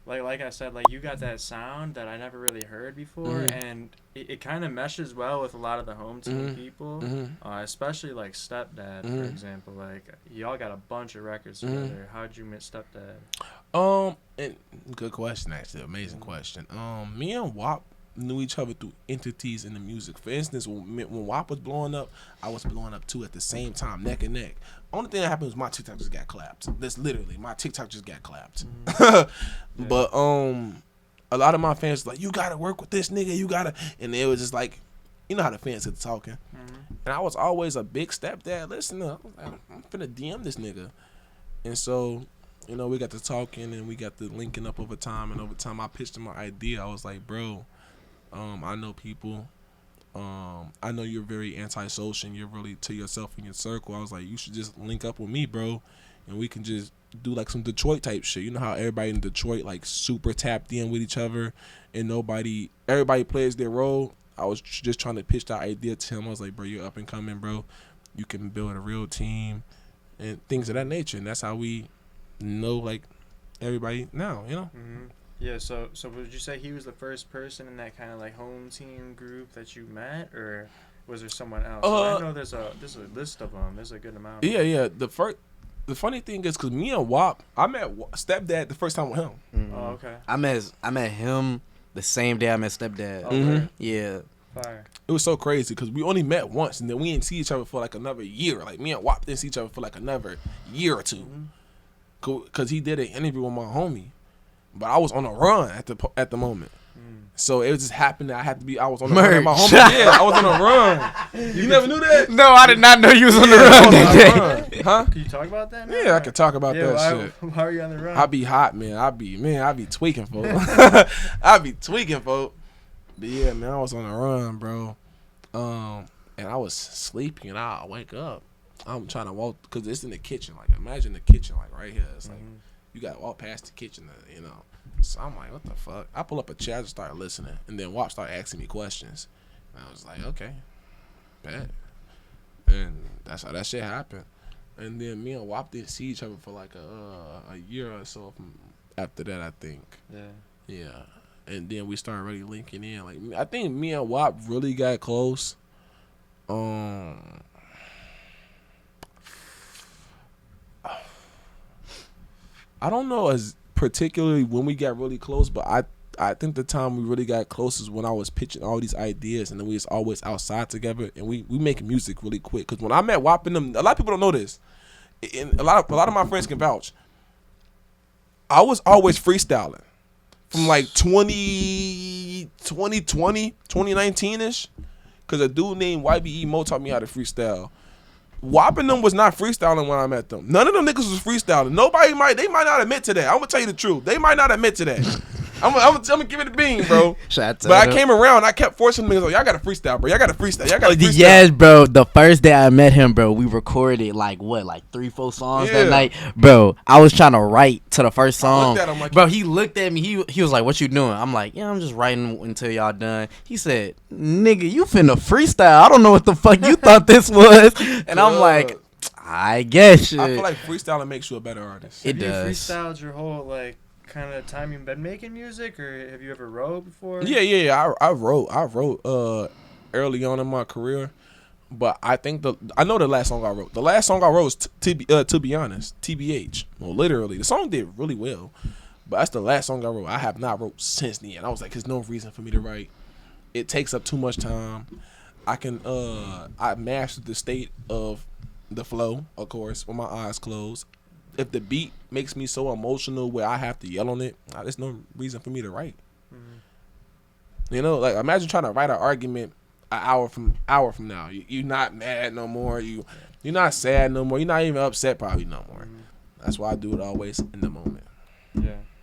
like I said, like you got that sound that I never really heard before, and it kind of meshes well with a lot of the home team people, especially like Stepdad, for example. Like y'all got a bunch of records together. How'd you meet Stepdad? And good question, actually, amazing question. Me and WAP knew each other through entities in the music. For instance, when WAP was blowing up, I was blowing up too at the same time, neck and neck. Only thing that happened was my TikTok just got clapped. That's literally my TikTok just got clapped. But a lot of my fans were like, you gotta work with this nigga, you gotta, and it was just like, you know how the fans get to talking. And I was always a big Stepdad listener. I'm finna DM this nigga, and so. You know, we got to talking and we got to linking up over time. And over time, I pitched him my idea. I was like, bro, I know people. I know you're very antisocial and you're really to yourself in your circle. I was like, you should just link up with me, bro. And we can just do like some Detroit type shit. You know how everybody in Detroit like super tapped in with each other and everybody plays their role. I was just trying to pitch that idea to him. I was like, bro, you're up and coming, bro. You can build a real team and things of that nature. And that's how we know like everybody now, you know. Yeah, so would you say he was the first person in that kind of like home team group that you met, or was there someone else? I know there's a list of them. There's a good amount. Yeah. The funny thing is, cause me and WAP, I met Stepdad the first time with him. Oh, okay. I met him the same day I met Stepdad. Okay. Yeah. Fire. It was so crazy because we only met once and then we didn't see each other for like another year. Like me and WAP didn't see each other for like another year or two. Cause he did an interview with my homie, but I was on a run at the moment. So it just happened that I was on the run at my homie. Yeah, I was on a run. You never knew that? No, I did not know you was on the run that day. Huh? Can you talk about that now? Yeah, I can talk about that shit. Why are you on the run? I be hot, man. I be tweaking, folks. I be tweaking, folks. But yeah, man, I was on a run, bro. And I was sleeping, and I wake up. I'm trying to walk because it's in the kitchen. Like imagine the kitchen, like right here. It's like you got to walk past the kitchen, you know. So I'm like, what the fuck? I pull up a chair, just start listening, and then WAP start asking me questions. And I was like, okay, bad. And that's how that shit happened. And then me and WAP didn't see each other for like a year or so after that, I think. Yeah. And then we started really linking in. Like I think me and WAP really got close. I don't know as particularly when we got really close, but I think the time we really got close is when I was pitching all these ideas, and then we was always outside together, and we make music really quick. Cause when I met WAP and them, a lot of people don't know this, and a lot of my friends can vouch. I was always freestyling from like 2019 ish, cause a dude named YBE Mo taught me how to freestyle. WAP and them was not freestyling when I met them. None of them niggas was freestyling. They might not admit to that. I'm gonna tell you the truth. They might not admit to that. I'm gonna give it a bean, bro. But I came around. I kept forcing niggas. Like, y'all gotta freestyle, bro. Y'all gotta freestyle. Yes, bro. The first day I met him, bro, we recorded like 3-4 songs that night, bro. I was trying to write to the first song, like, bro. He looked at me. He was like, "What you doing?" I'm like, "Yeah, I'm just writing until y'all done." He said, "Nigga, you finna freestyle? I don't know what the fuck you thought this was." And I'm like, I guess shit. I feel like freestyling makes you a better artist. It does. Have you freestyled your whole like kind of time you've been making music, or have you ever wrote before? Yeah. I wrote early on in my career, but I think I know the last song I wrote. The last song I wrote was to be honest, TBH. Well, literally, the song did really well, but that's the last song I wrote. I have not wrote since then. I was like, there's no reason for me to write. It takes up too much time. I mastered the state of the flow, of course, with my eyes closed. If the beat makes me so emotional where I have to yell on it, there's no reason for me to write. You know, like imagine trying to write an argument an hour from now. You're not mad no more. You're not sad no more. You're not even upset probably no more. That's why I do it always in the moment. Yeah.